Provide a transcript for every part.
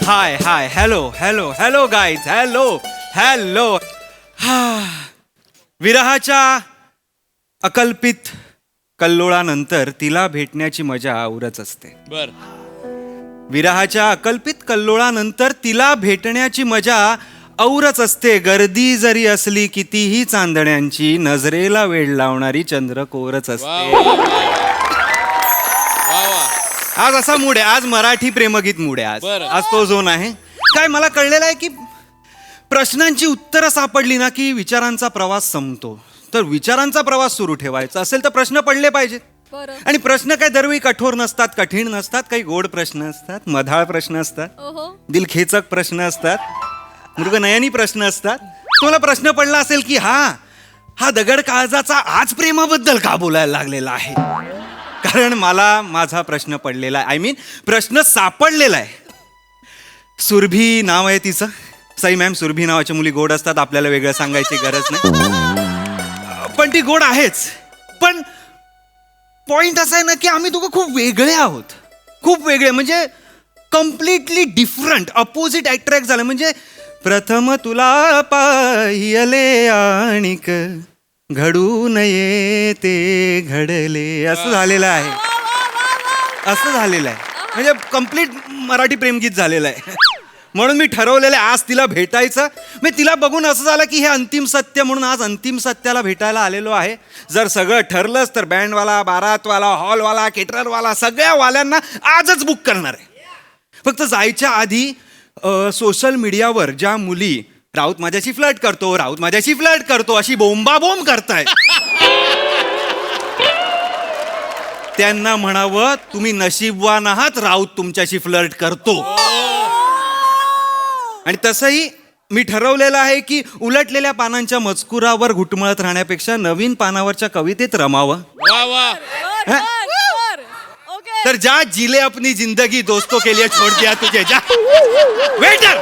हाय hi hello hello hello guys hello विरहाच्या अकल्पित कल्लोळानंतर तिला भेटण्याची मजा औरच असते. बर. विरहाच्या अकल्पित कल्लोळानंतर तिला भेटण्याची मजा औरच असते. गर्दी जरी असली कितीही चांदण्यांची, नजरेला वेळ लावणारी चंद्रकोरच वा असते. वा वा वा. आज असा मूड आहे, आज मराठी प्रेमगीत मूड आहे. बरं. आज तो झोन आहे. काय मला कळलेलं आहे की प्रश्नांची उत्तरं सापडली ना की विचारांचा प्रवास संपतो. तर विचारांचा प्रवास सुरू ठेवायचा असेल तर प्रश्न पडले पाहिजेत. आणि प्रश्न काय दरवेळी कठोर नसतात, कठीण नसतात. काही गोड प्रश्न असतात, मधाळ प्रश्न असतात, दिलखेचक प्रश्न असतात, मृगनयनी प्रश्न असतात. तुम्हाला प्रश्न पडला असेल की हा दगड काळजाचा आज प्रेमाबद्दल का बोलायला लागलेला आहे. कारण मला माझा प्रश्न पडलेला आहे. I mean, प्रश्न सापडलेला आहे. सुरभी नाव आहे तिचं. सई मॅम, सुरभी नावाच्या मुली गोड असतात, आपल्याला वेगळं सांगायची गरज नाही. पण ती गोड आहेच. पण पॉइंट असा आहे ना की आम्ही दोघं खूप वेगळे आहोत. खूप वेगळे म्हणजे कम्प्लिटली डिफरंट, अपोजिट अट्रॅक्ट झालं. म्हणजे प्रथम तुला पाहिले आणिक घडू नये ते घडले, असं झालेलं आहे. असं झालेलं आहे. म्हणजे कम्प्लीट मराठी प्रेमगीत झालेलं आहे. म्हणून मी ठरवलेलं आहे आज तिला भेटायचं. मी तिला बघून असं झालं की हे अंतिम सत्य म्हणून आज अंतिम सत्याला भेटायला आलेलो आहे. जर सगळं ठरलंच तर बँडवाला, बारातवाला, हॉलवाला, केटररवाला सगळ्या वाल्यांना आजच बुक करणार आहे. फक्त जायच्या आधी सोशल मीडियावर ज्या मुली राऊत माझ्याशी फ्लर्ट करतो, राऊत माझ्याशी फ्लर्ट करतो अशी बोंबाबोंब करतायत, त्यांना म्हणावं तुम्ही नशीबवान आहात, राऊत तुमच्याशी फ्लर्ट करतो. आणि तसंही मी ठरवलेलं आहे की उलटलेल्या पानांच्या मजकुरावर घुटमळत राहण्यापेक्षा नवीन पानावरच्या कवितेत रमावं. वा वा. तर जा जिले अपनी जिंदगी दोस्तों के लिए छोड़ दिया तुझे, जा. वेटर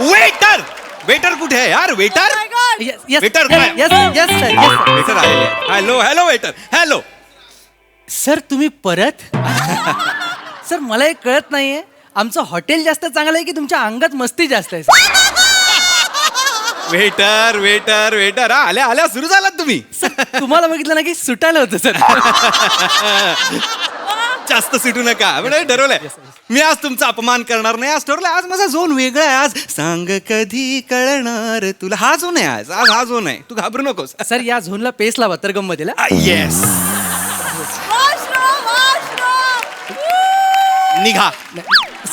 वेटर वेटर कुठे आहे यार? वेटर वेटर काय? वेटर आलेले. Hello hello waiter hello. Sir तुम्ही परत? सर मला एक कळत नाहीये, आमचं हॉटेल जास्त चांगलं आहे की तुमच्या अंगात मस्ती जास्त आहे? वेटर वेटर वेटर आल्या आल्या सुरू झालात तुम्ही. तुम्हाला बघितलं ना की सुटायला होतं सर. जास्त सुटू नका. म्हणजे ठरवलंय मी आज तुमचा अपमान करणार नाही. आज ठरवलंय आज माझा झोन वेगळा आहे. आज सांग कधी कळणार तुला, हा झोन आहे. आज आज हा झोन आहे. तू घाबरू नकोस. सर या झोनला पेस लावा तर गंमत येईल. येस. निघा.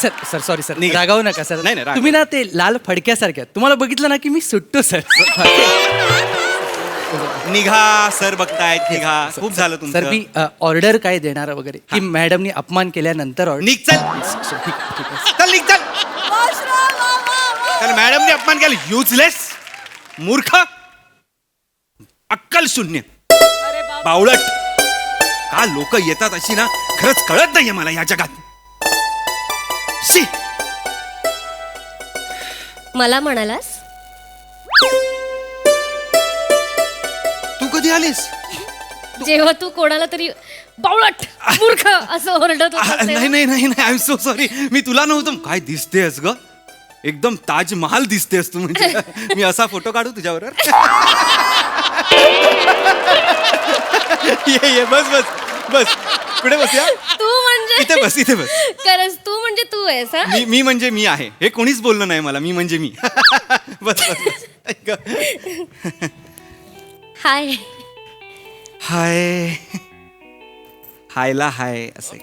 सर सर सॉरी सर, निघा. रागावू नका सर. नाही, नाही, रागावू. तुम्ही ना ते लाल फडक्यासारखे आहात. तुम्हाला बघितलं ना की मी सुटतो सर. निघा सर, बघतायत. निघा. खूप झालं सर तुमचं. मी ऑर्डर काय देणार वगैरे की मॅडमनी अपमान केल्यानंतर order? निघ चल. ठीक आहे, ठीक आहे. चल निघ चल. तर मॅडमने अपमान केला. युजलेस, मूर्ख, अक्कल शून्य, बावळट. का लोक येतात अशी ना, खरंच कळत नाहीये मला या जगात. शी. मला म्हणालास तू कधी आलीस? जेव्हा तू कोणाला तरी बावळट, मूर्ख असं ओरडत होतास नाही तेव्हा? नाही नाही नाही, आय एम सो सॉरी. मी तुला नव्हतं. काय दिसतेस ग, एकदम ताजमहाल दिसतेस तू. म्हणजे मी असा फोटो काढू तुझ्याबरोबर? ये ये, बस बस बस. पुढे बस या. तू म्हणजे इथे बस, इथे बस. खरंच तू म्हणजे तू आहेस हा? मी म्हणजे मी आहे हे कोणीच बोललं नाही मला. मी म्हणजे मी. बस बस बस. ऐक. हाय. हाय. हायला हाय असे.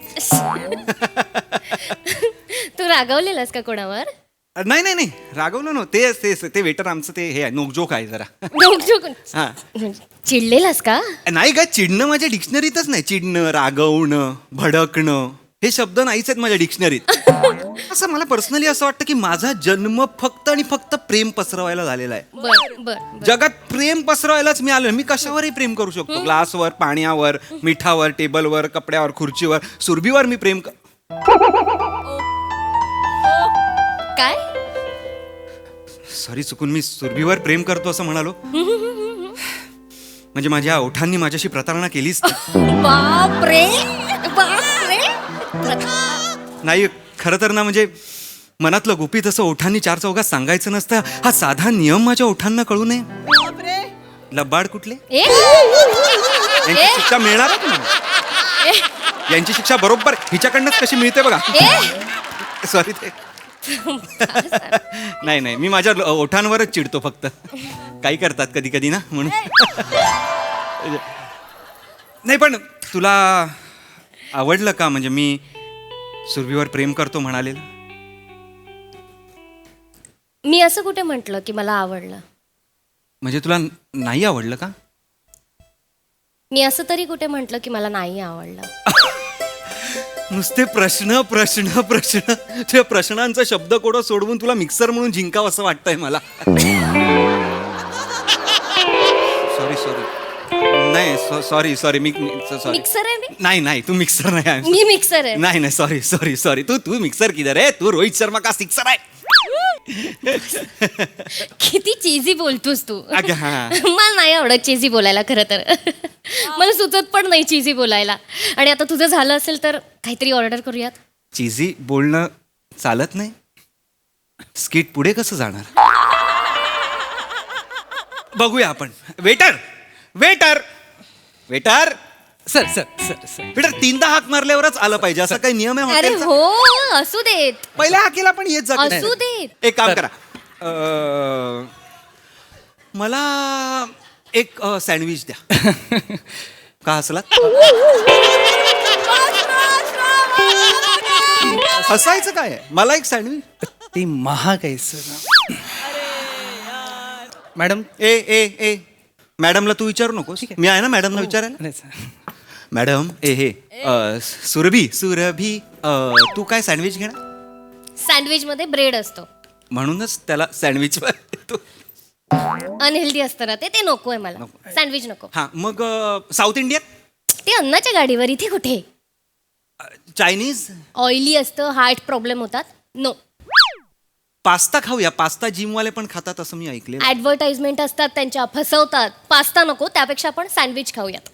तू रागवलेलास का कोणावर? नाही नाही नाही, रागवलं नव्हतं. ते वेटर आमचं ते हे आहे, नोकजोक आहे जरा. हा. चिडलेलास का? नाही का, चिडणं माझ्या डिक्शनरीतच नाही. चिडणं, रागवणं, भडकणं हे शब्द नाहीच आहेत माझ्या डिक्शनरीत. असं मला पर्सनली असं वाटतं की माझा जन्म फक्त आणि फक्त प्रेम पसरवायला झालेला आहे. बर बर. जगात प्रेम पसरवायलाच मी आलोय. मी कशावरही प्रेम करू शकतो. ग्लासवर, पाण्यावर, मिठावर, टेबलवर, कपड्यावर, खुर्चीवर, सुरभीवर मी प्रेम काय? सॉरी, चुकून मी सुरभीवर प्रेम करतो असं म्हणालो. म्हणजे माझ्या ओठांनी माझ्याशी प्रतारणा केलीच. बापरे, बापरे. नाही, खरं तर ना, म्हणजे मनातलं गुपित असं ओठांनी चार चौघात सांगायचं नसतं. हा साधा नियम माझ्या ओठांना कळू नये. लबाड कुठले? ए यांची शिक्षा मिळणार आहे तुम्हाला. यांची शिक्षा बरोबर हिच्याकडनंच कशी मिळते बघा. सॉरी ते नाही मी माझ्या ओठांवरच चिडतो फक्त. काही करतात कधी कधी ना म्हणून. नाही पण तुला आवडलं का म्हणजे मी सुरभीवर प्रेम करतो म्हणालेलं? मी असं कुठे म्हंटल की मला आवडलं? म्हणजे तुला नाही आवडलं का? मी असं तरी कुठे म्हंटल की मला नाही आवडलं? नुसते प्रश्न प्रश्न प्रश्न. त्या प्रश्नांचा शब्दकोडं सोडवून तुला मिक्सर म्हणून जिंकावं असं वाटतंय मला. सॉरी नाही सॉरी मी सॉरी. मिक्सर आहे मी? नाही तू मिक्सर नाही. मी मिक्सर आहे. नाही सॉरी तू मिक्सर किधर आहे? तू रोहित शर्मा का सिक्सर आहे? किती चीजी बोलतोस तू. अगं हा. मला नाही आवडत चीजी बोलायला खरं तर. मला सुचत पण नाही चीजी बोलायला. आणि आता तुझं झालं असेल तर काहीतरी ऑर्डर करूयात. चीजी बोलणं चालत नाही. स्किट पुढे कसं जाणार? बघूया आपण. वेटर सर तीनदा हाक मारल्यावरच आलं पाहिजे असं काही नियम आहे अरे हॉटेलचा? हो असू देत. पहिल्या हाकेला पण येत जा. असू देत. एक काम सर. करा. मला एक सँडविच द्या. का हसला? हसायचं काय आहे? मला एक सँडविच. ते महाग आहे सर. मॅडम ए मॅडमला तू विचारू नकोस. मी आहे ना मॅडमला विचारायला. नाही सर. मॅडम सुरभी तू काय सँडविच घेणार? सँडविच मध्ये ब्रेड असतो म्हणूनच त्याला सँडविच. अनहेल्दी असतं ना ते नकोय मला. सँडविच नको. हा मग साऊथ इंडियन? ते अन्नाच्या गाडीवर. इथे कुठे? चायनीज? ऑइली असतं, हार्ट प्रॉब्लेम होतात. नो. पास्ता खाऊया. पास्ता जिमवाले पण खातात असं मी ऐकले. ऍडव्हर्टाइजमेंट असतात त्यांच्या, फसवतात. पास्ता नको, त्यापेक्षा आपण सँडविच खाऊयात.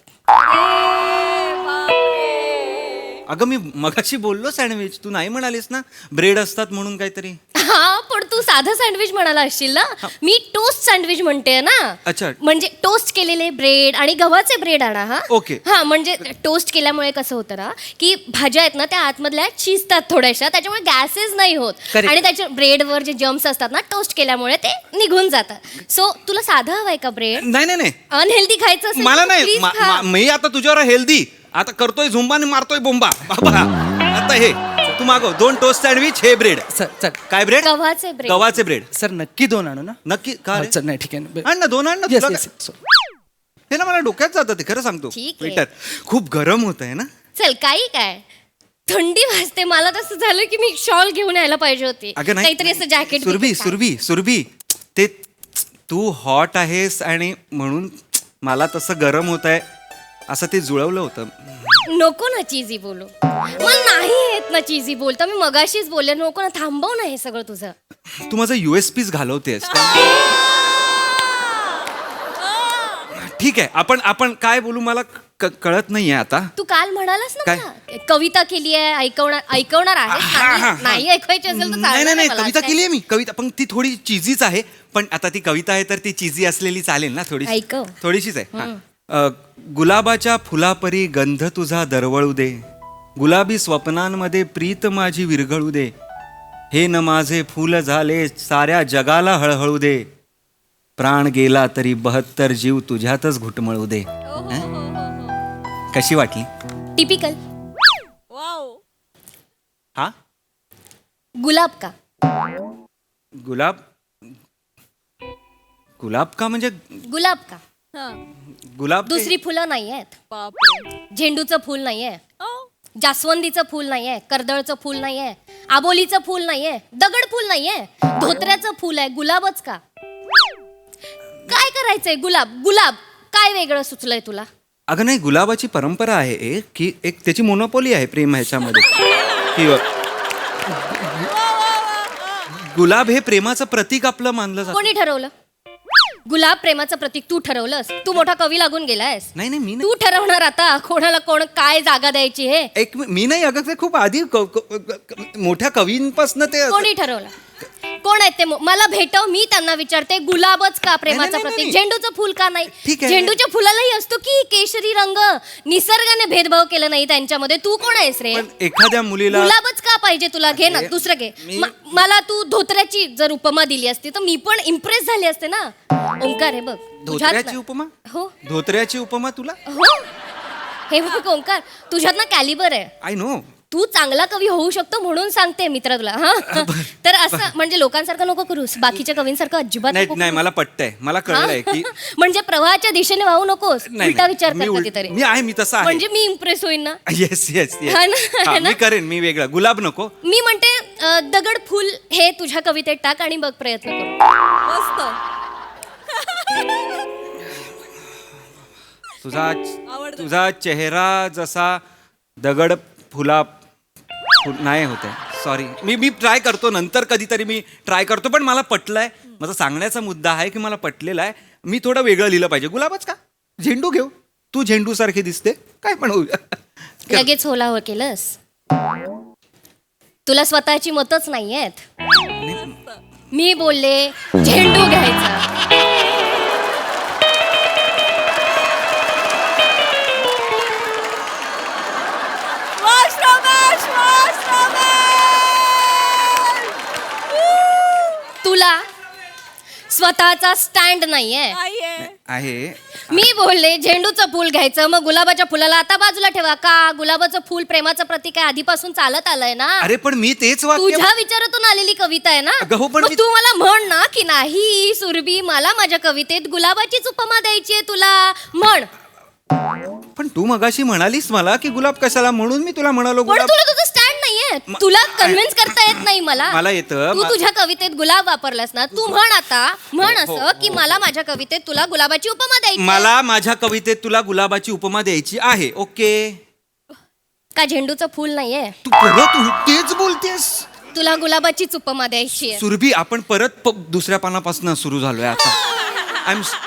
अगं मी मगाशी बोललो सँडविच. तू नाही म्हणालीस ना ब्रेड असतात म्हणून काहीतरी. हा पण तू साधं सँडविच म्हणाला असशील ना. मी टोस्ट सँडविच म्हणते ना. अच्छा. म्हणजे टोस्ट केलेले ब्रेड आणि गव्हाचे ब्रेड आणा. हा ओके. हा म्हणजे टोस्ट केल्यामुळे कसं होतं ना की भाज्या आहेत ना त्या आतमधल्या शिजतात थोड्याशा, त्याच्यामुळे गॅसेस नाही होत. Correct. आणि त्याच्या ब्रेडवर जे जम्स असतात ना टोस्ट केल्यामुळे ते निघून जातात. सो तुला साधं हवंय का ब्रेड? नाही अनहेल्दी खायचं असेल मला तर नाही. please खा. मी आता तुझ्यावर हेल्दी आता करतोय झुंबा आणि मारतोय बोंबा. बाबा आता हे तू मागव 2 टोस्ट सँडविच. हे ब्रेड सर काय ब्रेड? गव्हाचे ब्रेड. गव्हाचे ब्रेड. सर नक्की 2 आणू ना? नक्की का रे? सर नाही ठीक आहे. आण ना 2 आण ना. Yes, तुला yes, काय- yes. हे ना मला डोक्यात जातं ते खरं सांगतो. ठीक आहे. वेटर खूप गरम होत आहे ना. चल काही काय थंडी वाजते. मला तसं झालं की मी शॉल घेऊन यायला पाहिजे होती. अगं नाही काहीतरी असं जॅकेट. सुरभी ते तू हॉट आहेस आणि म्हणून मला तसं गरम होत आहे असं ते जुळवलं होतं. नको ना चीजी बोलू. मला नाही येत ना चीजी बोलता. मी मगाशीच बोलले नको ना. थांबव ना हे सगळं तुझं. तू माझं USPs घालवतेस का? ठीक आहे आपण काय बोलू मला कळत नाहीये आता. तू काल म्हणालास ना काय? मला, कविता केली आहे. ऐकवणार आहे. नाही ऐकवायची असेल तर चालणार नाही मला. कविता केली आहे मी. कविता पण ती थोडी चीजीच आहे. पण आता ती कविता आहे तर ती चीजी असलेली चालेल ना थोडी. ऐकव. थोडीशीच आहे. हा. गुलाबाच्या फुलापरी गंध तुझा दरवळू दे. गुलाबी स्वप्नांमध्ये प्रीत माझी विरघळू दे. हे न माझे फूल झाले साऱ्या जगाला हळहळू दे. प्राण गेला तरी 72 जीव तुझ्यातच घुटमळू दे. कशी वाटली? टिपिकल. हा गुलाब का? गुलाब का म्हणजे गुलाब का? गुलाब ते- दुसरी फुलं नाही आहेत. झेंडूचं फूल नाहीये. जास्वंदीचं फूल नाहीये. कर्दळचं फूल नाहीये. आबोलीचं फूल नाहीये. दगड फूल नाहीये. धोत्र्याचं फूल आहे. गुलाबच का? काय करायचंय? गुलाब काय वेगळं सुचलंय तुला? अगं नाही गुलाबाची परंपरा आहे एक त्याची मोनोपोली आहे प्रेम ह्याच्यामध्ये की गुलाब हे प्रेमाचं प्रतीक आपलं मानलं जातं. कोणी ठरवलं? गुलाब प्रेमाचं प्रतीक तू ठरवलंस. तू मोठा कवी लागून गेलायस. नाही नाही मी तू ठरवणार आता कोणाला कोण काय जागा द्यायची हे. मी नाही अगं ते खूप आधी मोठ्या कवींपासून ते असं- कोणी ठरवलं? कोण आहेत ते? मला भेटव, मी त्यांना विचारते. गुलाबच का प्रेमाचं नाही, नाही, प्रतीक? नाही. झेंडूचं फुल का नाही? ठीक आहे. झेंडूच्या फुलालाही असतो की केशरी रंग. निसर्गाने भेदभाव केला नाही त्यांच्यामध्ये. तू कोण आहेस रे? पण एखाद्या मुलीला गुलाबच का पाहिजे तुला? घे ना, दुसरं घे. मला तू धोत्र्याची जर उपमा दिली असती तर मी पण इम्प्रेस झाली असते ना. ओंकार हे बघ तुझ्यात धोत्र्याची ना- उपमा हो धोत्र्याची उपमा तुला हो हे बघ ओंकार, तुझ्यात ना कॅलिबर आहे. I know. तू चांगला कवी होऊ शकतो म्हणून सांगते मित्र तुला. हा तर असं म्हणजे लोकांसारखं नको करूस, बाकीच्या कवींसारखं अजिबात नाही नको नाही करूस. मला पटतंय, मला कळलंय की म्हणजे प्रवाहाच्या दिशेने वाहू नकोस. नाही, उलटा विचार मी कर कधीतरी. मी आहे, मी तसा आहे. म्हणजे मी इम्प्रेस होईन ना. येस येस हा ना, हा ना. मी करेन, मी वेगळं गुलाब नको. मी म्हणते दगड फुल हे तुझ्या कवितेत टाक आणि बघ प्रयत्न करू. मस्त. तुझा चेहरा जसा दगड फुला नाही होते. सॉरी, मी ट्राय करतो, नंतर कधीतरी मी ट्राय करतो. पण मला पटलंय, माझा सांगण्याचा मुद्दा आहे की मला पटलेला आहे. मी थोडं वेगळं लिहिलं पाहिजे. गुलाबच का? झेंडू घेऊ. तू झेंडू सारखी दिसते, काय पण होऊ. लगेच होला हो केलंस. तुला स्वतःची मतच नाहीयेत. मी बोलले झेंडू घ्यायचा. तुला स्वतःचा स्टँड नाहीये. आहे. मी बोलले झेंडूचं फुल घ्यायचं, मग गुलाबाच्या फुलाला आता बाजूला ठेवा. का? गुलाबाचं फुल प्रेमाचं प्रतीक आहे, आधीपासून चालत आलंय ना. अरे पण मी तेच वाक्य. तुझ्या विचारातून आलेली कविता आहे ना. अगं हो, पण मग मी- तू मला म्हण ना की नाही सुरभी, मला माझ्या कवितेत गुलाबाचीच उपमा द्यायची आहे तुला. म्हण. पण तू मगाशी म्हणालीस मला की गुलाब कशाला, म्हणून मी तुला म्हणालो पण गुलाब. तुला तुझं स्टँड नाहीये. तुला कन्व्हिन्स करता येत नाही मला. मला येतं. तू तुझ्या कवितेत गुलाब वापरलास ना. तू म्हण आता, म्हण हो, असं की मला माझ्या कवितेत तुला गुलाबाची उपमा द्यायची आहे. मला माझ्या कवितेत तुला गुलाबाची उपमा द्यायची आहे. ओके. का झेंडूचं फुल नाहीये? तू परत तेच बोलतेस. तुला गुलाबाचीच उपमा द्यायची आहे. सुरभी, आपण परत दुसऱ्या पानापासून सुरू झालोय आता.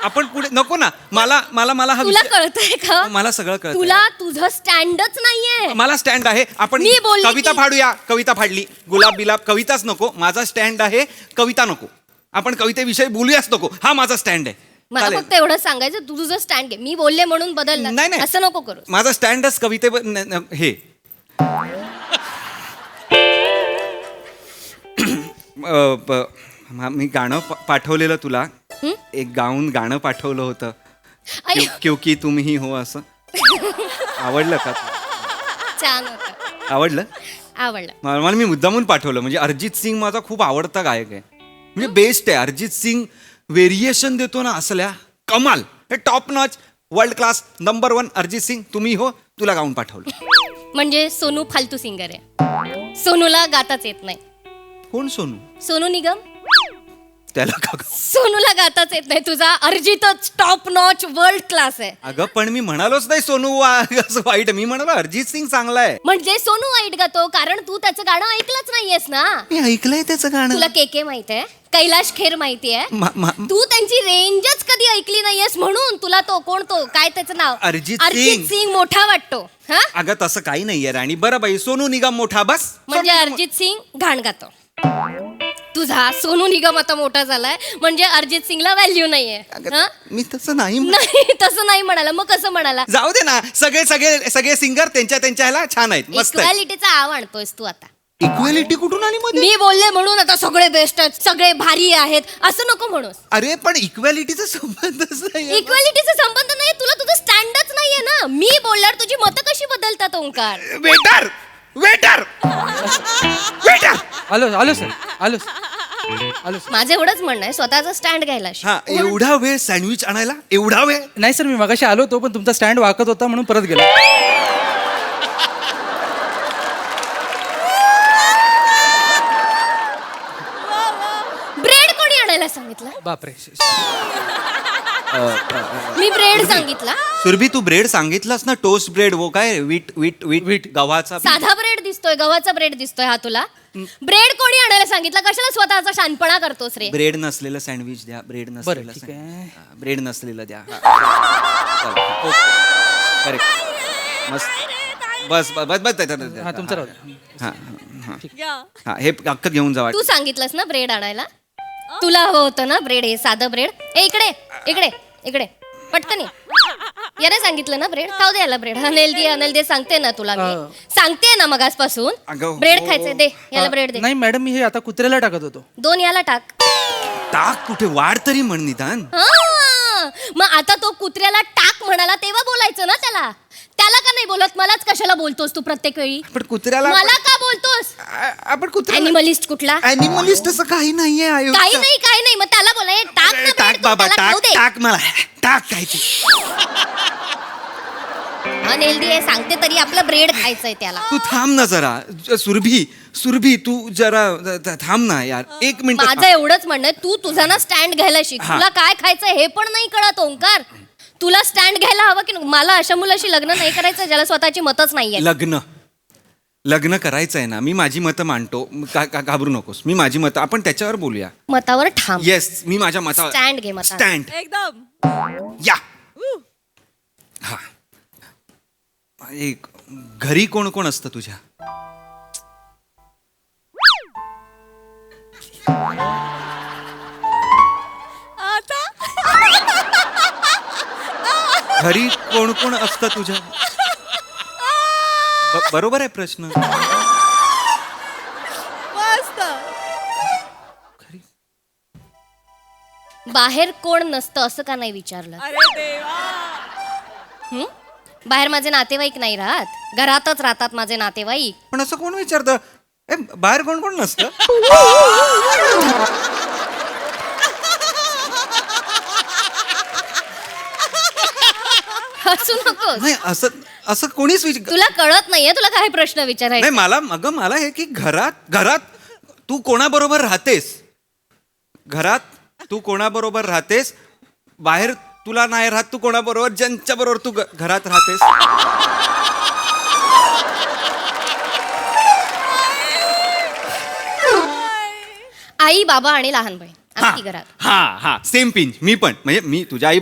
आपण पुढे नको ना. मला मला मला हा तुला विषय- कळतंय का? मला सगळं कळतंय. तुला तुझं स्टँडच नाहीये. मला स्टँड आहे. आपण मी बोलले कविता की- फाडूया. कविता फाडली. गुलाब बिलाब कविताच नको. माझा स्टँड आहे, कविता नको. आपण कवितेविषयी बोलूयाच नको. हा माझा स्टँड आहे. मला चालेल. फक्त एवढं सांगायचं, तू तुझं स्टँड घे. मी बोलले म्हणून बदलला नाही, नाही. असं नको करू. माझा स्टँडच कविते हे मी गाणं पाठवलेलं तुला. एक गाणं पाठवलं होतं. अय्यो, क्योंकि तुम ही हो असं. आवडलं का तुला? छान होतं. आवडलं. आवडलं. मला मी मुद्दामून पाठवलं. म्हणजे अरिजित सिंग माझा खूप आवडता गायक आहे. म्हणजे बेस्ट आहे. अरिजित सिंग व्हेरिएशन देतो ना असल्या कमाल. हे top notch, world class, number 1 Arijit Singh. तुम्ही हो, तुला गाऊन पाठवलं. म्हणजे सोनू फालतू सिंगर आहे. सोनूला गाताच येत नाही. कोण सोनू? सोनू निगम. त्याला का? सोनूला गाताच येत नाही. तुझा अरिजितच टॉप नॉच वर्ल्ड क्लास आहे. अगं पण मी म्हणालोच नाही सोनू असं वाईट. मी म्हणालो अरिजित सिंग चांगला आहे. म्हणजे सोनू वाईट गातो कारण तू त्याचं गाणं ऐकलंच नाहीयेस ना. मी ऐकलंय त्याचं गाणं. तुला के माहित आहे, कैलाश खेर माहिती आहे. तू त्यांची रेंजच कधी ऐकली नाहीयेस म्हणून तुला तो कोण, तो काय त्याचं नाव, अरिजित सिंग. सिंग मोठा वाटतो. हा अगं तसं काही नाहीये राणी. बरं बाई, सोनू निगम मोठा बस. म्हणजे अरिजित सिंग घाण गातो. तुझा सोनू निगम आता मोठा झालाय म्हणजे अरिजित सिंगला व्हॅल्यू नाहीये. अगं, हा? मी तसं नाही नाही तसं नाही म्हणाला. मग कसं म्हणाला? जाऊ दे ना. सगळे सगळे सगळे सिंगर त्यांच्या ह्याला छान आहेत, मस्त आहेत. इक्वॅलिटीचा आव आणतोय तू आता. इक्वॅलिटी कुठून आली मध्ये? मी बोलले म्हणून आता सगळे बेस्ट आहेत, सगळे भारी आहेत असं नको म्हणूस. अरे पण इक्वॅलिटीचा संबंधच नाही. इक्वॅलिटीचा संबंध नाही. तुला तुझं स्टँडच नाहीये ना. मी बोलल्यावर तुझी मतं कशी बदलतात ओंकार? Waiter waiter waiter. आलो सर, आलो माझं एवढंच म्हणणं आहे, स्वतःचा स्टँड घ्यायला शिक. हा, एवढा वेळ सँडविच आणायला? एवढा वेळ? नाही सर, मी मगाशी आलो होतो पण तुमचा स्टँड वाकत होता म्हणून परत गेलो. ब्रेड कोणी आणायला सांगितलं? बापरे. मी ब्रेड सांगितला. सुरभी तू ब्रेड सांगितलास ना, टोस्ट ब्रेड वो काय वीट वीट वीट वीट गव्हाचा साधा ब्रेड दिसतोय, गव्हाचा ब्रेड दिसतोय हा तुला. ब्रेड कोणी आणायला सांगितलं? कशाला स्वतःचा शानपणा करतोस रे? ब्रेड नसलेलं सँडविच द्या, ब्रेड नसलेलं ठीक आहे. ब्रेड नसलेलं द्या. करेक्ट, मस्त, बस बस बस बस हा तुमचं राहू द्या. हा हा, हे अख्खं घेऊन जावा. तू सांगितलंस ना ब्रेड आणायला, तुला हवं होतं ना ब्रेड, हे साधं ब्रेड. ए इकडे इकडे इकडे पटकन ये. याने सांगितलं ना ब्रेड, खाऊ दे याला ब्रेड. अनल दे सांगते ना तुला मी, सांगते ना मगासपासून. अगं, ब्रेड हो. खायचंय, दे याला ब्रेड दे. नाही मॅडम, मी हे आता कुत्र्याला टाकत होतो. 2 याला टाक. टाक कुठे, वाढ तरी म्हण निदान. हा, मग आता तो कुत्र्याला टाक म्हणाला तेव्हा बोलायचं ना त्याला. त्याला का नाही बोलत? मलाच कशाला बोलतोस तू प्रत्येक वेळी? पण कुत्र्याला मला का बोलतोस? आपण कुत्र्याला ॲनिमलिस्ट कुठला? ॲनिमलिस्ट असं काही नाहीये आयुष्यात. काही नाही मग त्याला बोला, "ए, टाक ना टाक bread, तो बाबा, त्याला खाऊ टाक दे." टाक मला, टाक काय ते. अनहेल्दी आहे सांगते तरी आपलं ब्रेड खायचंय त्याला. तू थांब ना जरा, सुरभी तू जरा थांब ना यार, 1 मिनिट. माझं एवढंच म्हणणं आहे, तू तुझा ना स्टँड घ्यायला शिक. हा. तुला काय खायचं हे पण नाही कळत ओंकार. तुला स्टँड घ्यायला हवं की मला अशा मुलाशी लग्न नाही करायचं ज्याला स्वतःची मतच नाहीये. लग्न करायचंय ना, मी माझी मतं मांडतो, घाबरू नकोस. मी माझी मतं, आपण त्याच्यावर बोलूया. मतावर ठाम. येस, मी माझ्या मतावर स्टँड घे मता. स्टँड एकदम. या. हा, एक घरी कोण कोण असतं तुझ्या? आता घरी कोण कोण असतं तुझ्या? बरोबर आहे प्रश्न. मस्त. बाहेर कोण नसतं असं का नाही विचारलं? अरे देवा. हं? बाहेर माझे नातेवाईक नाही राहत, घरातच राहतात माझे नातेवाईक. पण असं कोण विचारतं? बाहेर कोण कोण नसतं? हसू नकोस. नाही, असं कोणीच विचार. तुला कळत नाहीये तुला काय प्रश्न विचारायचे? नाही, मला हे की घरात तू कोणाबरोबर राहतेस? घरात तू कोणाबरोबर राहतेस? बाहेर तुला नाही राहत, तू कोणाबरोबर, ज्यांच्या बरोबर तू घरात राहतेस? आई बाबा आणि लहान बहीण आमची घरात. हा सेम पिंच. मी पण, म्हणजे मी तुझ्या आई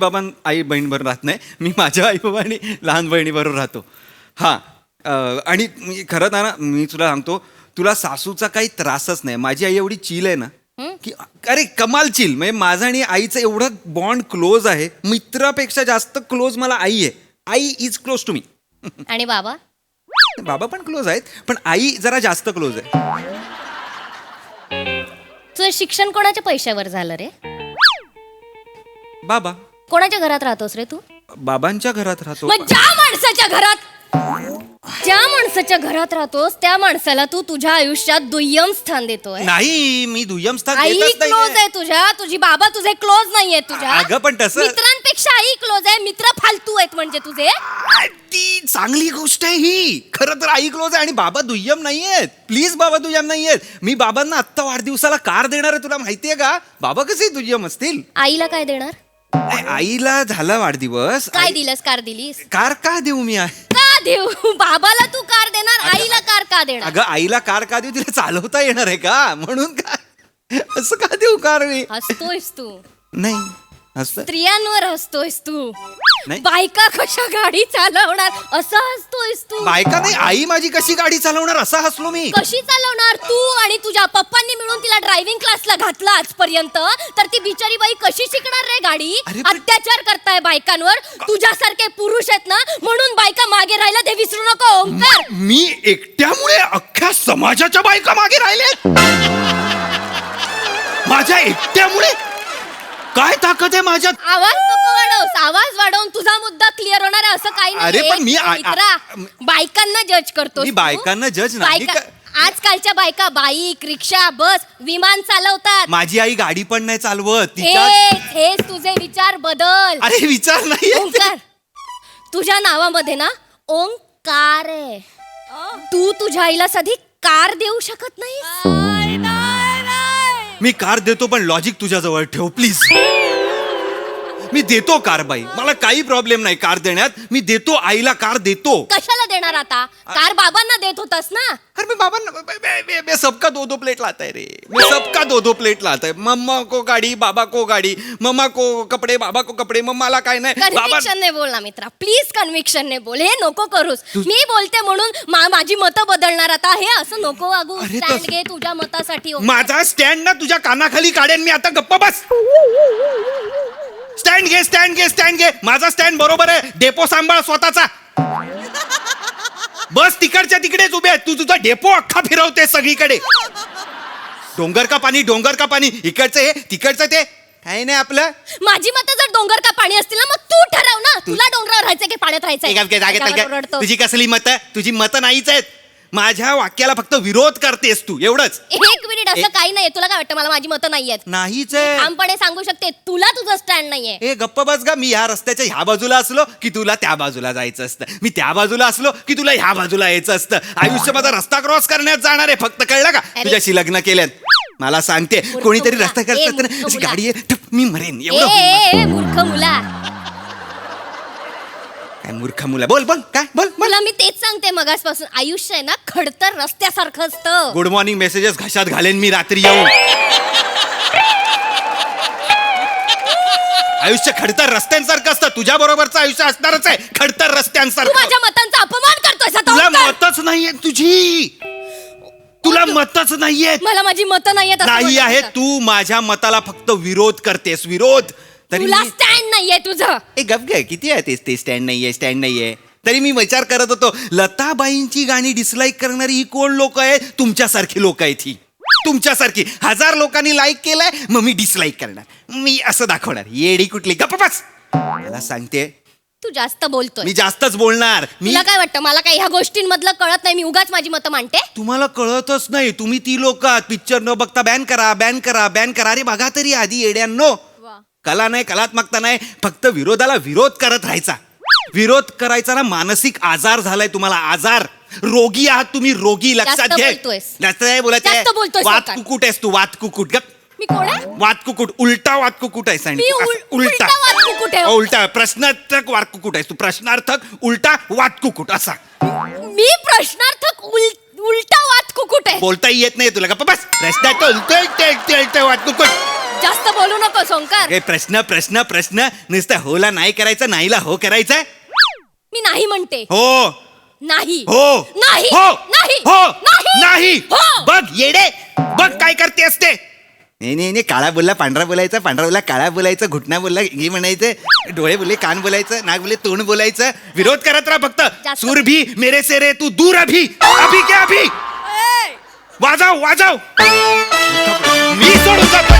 बहीण बरोबर राहत नाही, मी माझ्या आई बाबा आणि लहान बहिणी बरोबर राहतो. हा, आणि खरं ना, मी तुला सांगतो, तुला सासूचा काही त्रासच नाही. माझी आई एवढी चिल आहे ना की अरे कमाल चिल. म्हणजे माझं आणि आईचं एवढं बॉन्ड क्लोज आहे, मित्रापेक्षा जास्त क्लोज मला आई आहे. I is close to me. आणि बाबा? बाबा पण क्लोज आहेत, पण आई जरा जास्त क्लोज आहे. तुझं शिक्षण कोणाच्या पैशावर झालं रे? बाबा. कोणाच्या घरात राहतोस रे तू? बाबांच्या घरात राहतो. मग ज्या माणसाच्या घरात राहतोस त्या माणसाला तू तुझ्या आयुष्यात दुय्यम स्थान देतोय. नाही, मी दुय्यम स्थान आई देतच क्लोज नाहीये. आहे तुझ्या, तुझी बाबा तुझे क्लोज नाहीये तुझ्या. अगं पण तसं मित्रांपेक्षा आई क्लोज आहे. मित्र फालतू आहेत म्हणजे तुझे. ती चांगली गोष्ट आहे ही. खरं तर आई क्लोज आहे आणि बाबा दुय्यम नाहीयेत. प्लीज, बाबा दुय्यम नाहीयेत. मी बाबांना आत्ता वाढदिवसाला कार देणार आहे, तुला माहितीये का? बाबा कसे दुय्यम असतील? आईला काय देणार? नाही, आईला झाला वाढदिवस. काय दिलंस? कार दिलीस? कार का देऊ मी? का देऊ? बाबाला तू कार देणार, आईला कार का देणार? अगं, आईला कार का देऊ? तिला चालवता येणार आहे का? म्हणून का असं का देऊ कार मी? हसतोयस तू. नाही, असं स्त्रियांवर हसतोयस तू. नाही. बायका कशा गाडी चालवणार असं हसतोयस तू. बायका नाही, आई माझी कशी गाडी चालवणार असं हसलो मी. कशी चालवणार? तू आणि तुझ्या पप्पांनी मिळून तिला ड्रायव्हिंग क्लासला घातला आजपर्यंत, तर ती बिचारी बाई कशी शिकणार रे गाडी? अरे पण- अत्याचार करताय बायकांवर. तुझ्यासारखे पुरुष आहेत ना, म्हणून बायका मागे राहायला ते विसरू नको ओंकार. मी एकट्यामुळे अख्ख्या समाजाच्या बायका मागे राहिल्यात? माझ्या एकट्यामुळे? काय ताकद आहे माझ्यात? आवाज नको वाढवस. आवाज वाढवून तुझा मुद्दा क्लिअर होणार आहे असं काही अरे पण मी बायकांना जज करतो. मी बायकांना जज नाही आजकालच्या बायका बाईक, रिक्षा, बस, विमान चालवतात. माझी आई गाडी पण नाही चालवत. हेच तुझे विचार बदल. अरे विचार नाही ओंकार, तुझ्या नावामध्ये ना ओंकार आहे. तू तुझ्या आईला साधी कार देऊ शकत नाही. मी कार देतो, पण लॉजिक तुझ्या जवळ ठेव प्लीज. मी देतो कार बाई, मला काही प्रॉब्लेम नाही कार देण्यात. मी देतो, आईला कार देतो. कशाला देणार आता? कार बाबांना देत होतास ना. अरे मी बाबांना मैं सबका 2-2 प्लेट लाता है रे. मैं सबका 2-2 प्लेट लाता है. मम्मा को गाडी, बाबा को गाडी, मम्मा को कपडे, बाबा को कपडे. मम्माला काय नाही. बाबा कन्व्हिक्शनने बोल ना मित्रा, प्लीज कन्व्हिक्शनने बोल. हे नको करूस. मी बोलते म्हणून माझी मतं बदलणार आता. हे असं नको वागू. अरे स्टँड तसं- घे तुझ्या मतासाठी. माझा स्टँड ना तुझ्या कानाखाली काढेन मी आता. गप्प बस. स्टँड घे, स्टँड घे, स्टँड घे. माझा स्टँड बरोबर आहे. डेपो सांभाळ स्वतःचा. बस तिकडच्या तिकडेच उभे आहे. तू तुझा डेपो अख्खा फिरवते सगळीकडे. डोंगर का पाणी, डोंगर का पाणी. इकडचं हे, तिकडचं ते. काही नाही आपलं. माझी मतं जर डोंगर का पाणी असतील ना, मग तू ठरव ना. तुला डोंगरावर राहायचं की पाण्यात राहायचं? रडतो. तुझी कसली मतं? तुझी मतं नाहीच आहेत. माझ्या वाक्याला फक्त विरोध करतेस तू, एवढंच. एक मिनिट, असं काही नाहीये. तुला काय वाटतं मला माझी मतं नाहीयेत? नाहीच आहे. ठामपणे सांगू शकते, तुला तुझं स्टँड नाहीये. ए गप्प बस गा. मी ह्या रस्त्याच्या ह्या बाजूला असलो की तुला त्या बाजूला जायचं असतं. मी त्या बाजूला असलो की तुला ह्या बाजूला यायचं असतं. आयुष्य माझा रस्ता क्रॉस करण्यात जाणार आहे फक्त, कळलं का? अरे. तुझ्याशी लग्न केल्यात मला सांगते. मूर्ख कोणीतरी मुला. रस्ता ए, करत मूर्ख अशी मुला. गाडी आहे, ठप, मी मरेन ए, एवढं होईल माझं. मूर्ख मुला. काय मूर्ख मुला. बोल बोल काय बोल बोल. तुला मी तेच सांगते मगासपासून. आयुष्य आहे ना खडतर रस्त्यासारखं असतं. गुड मॉर्निंग मेसेजेस घशात घालेन मी रात्री येऊन. आयुष्य खडतर रस्त्यांसारखं असतं. तुझ्या बरोबरचं आयुष्य असणारच आहे खडतर तू रस्त्यांसारखं. माझ्या मतांचा अपमान करतोय तुला मतच नाहीये तुझी. तुला मतच नाहीये. मला माझी मतं नाहीयेत असं नाही म्हणतो आहे. का? तू माझ्या मताला फक्त विरोध करतेस, विरोध. तरी तुला मी- स्टँड नाहीये तुझं. ए गप गे, किती आहे ते स्टँड नाहीये, स्टँड नाहीये. तरी मी विचार करत होतो, लताबाईंची गाणी डिसलाईक करणारी ही कोण लोक आहे? तुमच्यासारखी लोक आहेत ही. तुमच्यासारखी 1000 लोकांनी लाईक केलंय, मग मी डिसलाईक करणार. मी असं दाखवणार. येडी कुठली. गप्प बस. मला सांगते, तू जास्त बोलतोय. मी जास्तच बोलणार. मी तुला काय वाटतं मला काही ह्या गोष्टींमधलं कळत नाही? मी उगाच माझी मतं मांडते. तुम्हाला कळतच नाही. तुम्ही ती लोक पिक्चर न बघता बॅन करा, बॅन करा, बॅन करा. अरे बघा तरी आधी येड्यांनो. कला नाही, कलात्मकता नाही, फक्त विरोधाला विरोध करत राहायचा. विरोध करायचा ना मानसिक आजार झालाय तुम्हाला. आजार. रोगी आहात तुम्ही, रोगी. लक्षात जास्त घे. बोलतोयस. जास्त नाही बोलायचं. जास्त बोलतोयस वात लोकांना. कुकुट आहेस तू. वात कुकुट. गप. मी कोण आहे? वात कुकुट. उलटा वात कुकुट आहेस. आणि मी तू असं उलटा वात कुकुट आहे. उलटा प्रश्नार्थक वात कुकुट आहेस तू. प्रश्नार्थक उलटा वात कुकुट असा. मी प्रश्नार्थक उलटा वात कुकुट आहे. बोलताही येत नाही तुला. गप्प बस. प्रश्नात उलट वात कुकुट. जास्त बोलू नको सोंकार. हे प्रश्न प्रश्न प्रश्न. नुसतं होला नाही करायचं, नाहीला हो करायचं. मी नाही म्हणते. हो नाही. हो नाही. हो नाही. हो नाही. नाही. हो. बघ येडे, बघ काय करते असते. नाही नाही नाही. काळा बोलला पांढरा बोलायचा, पांढरा बोलला काळा बोलायचं, घुटना बोलला हे म्हणायचं, डोळे बोलले कान बोलायचं, नाक बोलले तोंड बोलायचं. विरोध करत राहा फक्त. जास्त- सूर भी मेरे से रे तू दूर अभी. अभी क्या अभी. वाजव वाजव. मी सोडून जातो.